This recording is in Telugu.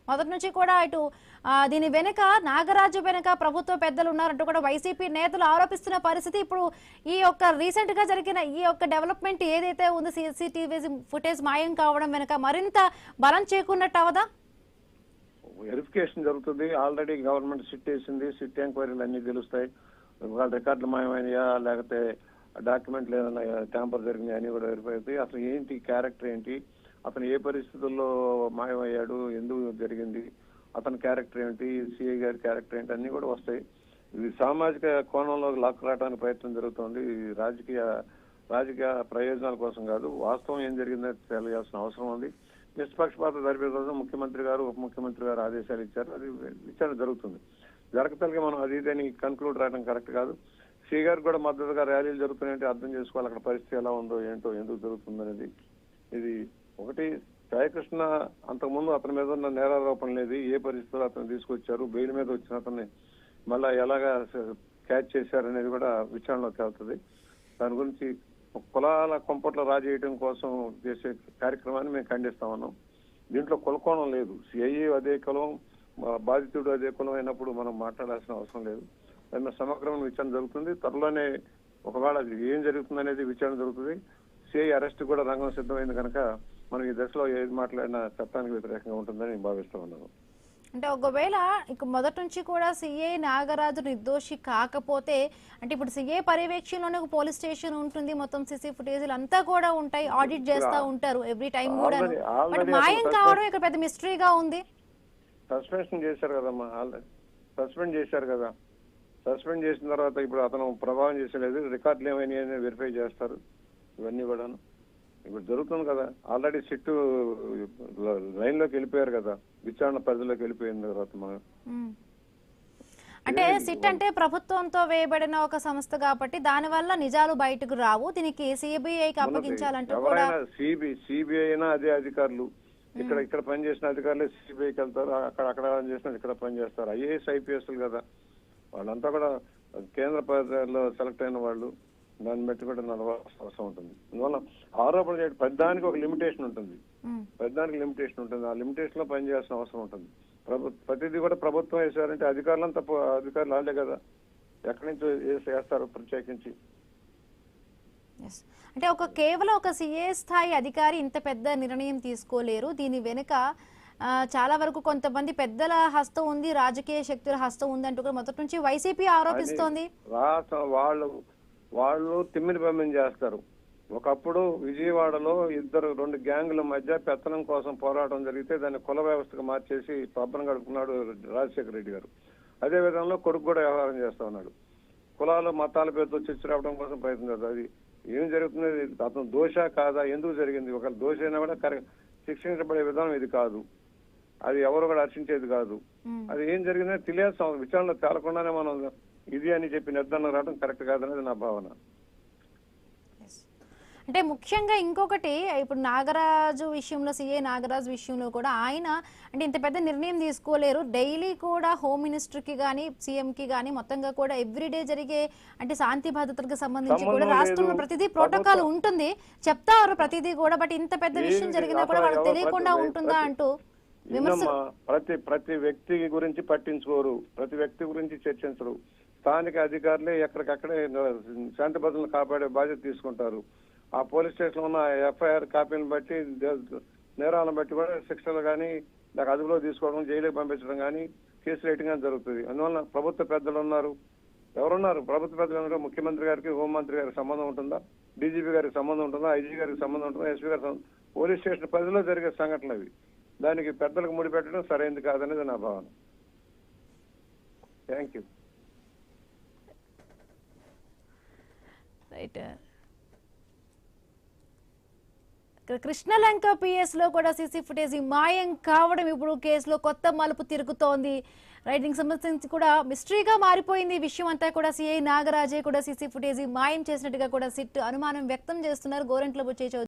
మొదటి నుంచి కూడా ఇటు దీని వెనుక నాగరాజు వెనుక ప్రభుత్వ పెద్దలు ఉన్నారంటూ కూడా వైసీపీ నేతలు ఆరోపిస్తున్న పరిస్థితి. ఇప్పుడు ఈ యొక్క రీసెంట్ గా జరిగిన ఈ యొక్క డెవలప్మెంట్ ఏదైతే ఉందో సీసీటీవీ ఫుటేజ్ మాయం కావడం వెనుక మరింత బలం చేకూరినట్టు అవదా? వెరిఫికేషన్ జరుగుతుంది. ఆల్రెడీ గవర్నమెంట్ సిట్ వేసింది. సిట్ ఎంక్వైరీలు అన్ని తెలుస్తాయి. వాళ్ళ రికార్డులు మాయమైనయా లేకపోతే డాక్యుమెంట్లు ఏదైనా ట్యాంపర్ జరిగినాయి అని కూడా వెరిఫై అవుతాయి. అసలు ఏంటి క్యారెక్టర్ ఏంటి, అతను ఏ పరిస్థితుల్లో మాయమయ్యాడు, ఎందుకు జరిగింది, అతని క్యారెక్టర్ ఏంటి, సిఐ గారి క్యారెక్టర్ ఏంటి అన్ని కూడా వస్తాయి. ఇది సామాజిక కోణంలో లాక్ రావడానికి ప్రయత్నం జరుగుతోంది. రాజకీయ ప్రయోజనాల కోసం కాదు, వాస్తవం ఏం జరిగిందో తెలియాల్సిన అవసరం ఉంది. నిష్పక్షపాత జరిపే కోసం ముఖ్యమంత్రి గారు ఉప ముఖ్యమంత్రి గారు ఆదేశాలు ఇచ్చారు. అది విచారణ జరుగుతుంది. జరగతలకి మనం అది ఇదని కన్క్లూడ్ రావడం కరెక్ట్ కాదు. శ్రీ గారు కూడా మద్దతుగా ర్యాలీలు జరుగుతున్నాయంటే అర్థం చేసుకోవాలి అక్కడ పరిస్థితి ఎలా ఉందో ఏంటో, ఎందుకు జరుగుతుంది అనేది. ఇది ఒకటి, జయకృష్ణ అంతకుముందు అతని మీద ఉన్న నేరారోపణ లేదు. ఏ పరిస్థితుల్లో అతను తీసుకొచ్చారు, బెయిల్ మీద వచ్చిన అతన్ని మళ్ళా ఎలాగా క్యాచ్ చేశారనేది కూడా విచారణలోకి వెళ్తుంది. దాని గురించి కులాల కొంపట్ల రాజేయడం కోసం చేసే కార్యక్రమాన్ని మేము ఖండిస్తా ఉన్నాం. దీంట్లో కులకోణం లేదు. సిఐఏ అదే కులం, బాధితుడు అదే కులం అయినప్పుడు మనం మాట్లాడాల్సిన అవసరం లేదు. దాని సమగ్రమైన విచారణ జరుగుతుంది. త్వరలోనే ఒకవేళ ఏం జరుగుతుంది అనేది విచారణ జరుగుతుంది. సిఐ అరెస్ట్ కూడా రంగం సిద్ధమైంది కనుక మనం ఈ దశలో ఏది మాట్లాడినా చట్టానికి వ్యతిరేకంగా ఉంటుందని భావిస్తూ ఉన్నాను. అంటే ఒకవేళ ఇక మొదటి నుంచి కూడా సిఐ నాగరాజు నిర్దోషి కాకపోతే, అంటే ఇప్పుడు సిఐ పర్యవేక్షణలోనే ఒక పోలీస్ స్టేషన్ ఉంటుంది, మొత్తం సీసీ ఫుటేజీలు అంతా కూడా ఉంటాయి, ఆడిట్ చేస్తూ ఉంటారు ఎవ్రీ టైం కూడా. బట్ మాయం కావడం ఇక్కడ పెద్ద మిస్టరీగా ఉంది. సస్పెన్షన్ చేశారు కదమ్మా, ఆల్రెడీ సస్పెండ్ చేశారు కదా. సస్పెండ్ చేసిన తర్వాత ఇప్పుడు అతను ప్రభావం చేసలేదు. రికార్డులు ఏమైనా వెరిఫై చేస్తారు. ఇవన్నీ కూడాను ఇప్పుడు జరుగుతుంది కదా. ఆల్రెడీ సిట్ లైన్ లోకి వెళ్ళిపోయారు కదా, విచారణ పరిధిలోకి వెళ్ళిపోయిన తర్వాత మనం అంటే సిట్ అంటే ప్రభుత్వంతో వేయబడిన ఒక సంస్థ కాబట్టి దాని వల్ల నిజాలు బయటకు రావు. దీనికి సిబిఐకి అప్పగించాలంటే కూడా సిబిఐ అయినా అదే అధికారులు, ఇక్కడ పనిచేసిన అధికారులే సిబిఐకి వెళ్తారు, అక్కడ చేసిన ఇక్కడ పనిచేస్తారు. ఐఏఎస్ ఐపీఎస్లు కదా వాళ్ళంతా కూడా కేంద్ర పరిధిలో సెలెక్ట్ అయిన వాళ్ళు. దాన్ని బట్టి కూడా నడవాల్సిన అవసరం ఉంటుంది. అందువల్ల ఆరోపణ చేయడం పెద్దానికి ఒక లిమిటేషన్ ఉంటుంది. ఆ లిమిటేషన్ లో పనిచేయాల్సిన అవసరం ఉంటుంది. ప్రతిదీ కూడా ప్రభుత్వం వేసారంటే అధికారులంతా అధికారులు వాళ్ళే కదా, ఎక్కడి నుంచి వేస్తారు ప్రత్యేకించి. అంటే కేవలం ఒక సిఏ స్థాయి అధికారి ఇంత పెద్ద నిర్ణయం తీసుకోలేరు. దీని వెనుక చాలా వరకు కొంతమంది పెద్దల హస్తం ఉంది, రాజకీయ శక్తుల హస్తం ఉంది అంటూ కూడా మొదటి నుంచి వైసీపీ ఆరోపిస్తోంది. వాళ్ళు తిమ్మిని పంపిణీ చేస్తారు. ఒకప్పుడు విజయవాడలో రెండు గ్యాంగుల మధ్య పెత్తనం కోసం పోరాటం జరిగితే దాన్ని కుల వ్యవస్థగా మార్చేసి పబ్బనం గడుపుకున్నాడు రాజశేఖర రెడ్డి గారు. అదే విధంగా కొడుకు కూడా వ్యవహారం చేస్తా ఉన్నాడు. కులాలు మతాల పేరుతో చిచ్చు రావడం కోసం ప్రయత్నం చేస్తారు. అది ఏం జరుగుతుంది, అతను దోష కాదా, ఎందుకు జరిగింది, ఒకవేళ దోష అయినా కూడా శిక్షించబడే విధానం ఇది కాదు, అది ఎవరు కూడా హర్షించేది కాదు. అది ఏం జరిగిందని తెలియాల్సిన విచారణలో తేలకుండానే మనం ఇది అని చెప్పి నిర్ధారణ రావడం కరెక్ట్ కాదనేది నా భావన. అంటే ముఖ్యంగా ఇంకొకటి, ఇప్పుడు నాగరాజు విషయంలో, సిఐ నాగరాజు విషయంలో కూడా ఆయన అంటే ఇంత పెద్ద నిర్ణయం తీసుకోలేరు. డైలీ కూడా హోమ్ మినిస్టర్కి కానీ సీఎంకి కానీ మొత్తంగా కూడా ఎవ్రీడే జరిగే అంటే శాంతి భద్రతలకు సంబంధించి కూడా రాష్ట్రంలో ప్రతిదీ ప్రోటోకాల్ ఉంటుంది, చెప్తారు ప్రతిదీ కూడా. బట్ ఇంత పెద్ద విషయం జరిగినా కూడా వాళ్ళకి తెలియకుండా ఉంటుందా అంటూ ప్రతి వ్యక్తి గురించి పట్టించుకోరు, ప్రతి వ్యక్తి గురించి చర్చించరు. స్థానిక అధికారులే ఎక్కడికక్కడే శాంతి భద్రతలు కాపాడే బాధ్యత తీసుకుంటారు. ఆ పోలీస్ స్టేషన్ ఉన్న ఎఫ్ఐఆర్ కాపీలను బట్టి నేరాలను బట్టి కూడా శిక్షలు కానీ లేక అదుపులో తీసుకోవడం, జైలుకి పంపించడం కానీ, కేసు రేటింగ్ కానీ జరుగుతుంది. అందువల్ల ప్రభుత్వ పెద్దలు ఉన్నారు. ఎవరున్నారు ప్రభుత్వ పెద్దలు? ముఖ్యమంత్రి గారికి, హోంమంత్రి గారికి సంబంధం ఉంటుందా, డీజీపీ గారికి సంబంధం ఉంటుందా, ఐజీ గారికి సంబంధం ఉంటుందా, ఎస్పీ గారి పోలీస్ స్టేషన్ పరిధిలో జరిగే సంఘటనలు అవి. దానికి పెద్దలకు ముడిపెట్టడం సరైనది కాదనేది నా భావన. Thank you. కృష్ణలంక పిఎస్ లో కూడా సీసీ ఫుటేజ్ మాయం కావడం ఇప్పుడు కేసులో కొత్త మలుపు తిరుగుతోంది. రైటింగ్ సంబంధించి కూడా మిస్టరీగా మారిపోయింది ఈ విషయం అంతా కూడా. సిఐ నాగరాజే కూడా సీసీ ఫుటేజ్ మాయం చేసినట్టుగా కూడా సిట్ అనుమానం వ్యక్తం చేస్తున్నారు. గోరంట్ల బుచ్చయ్య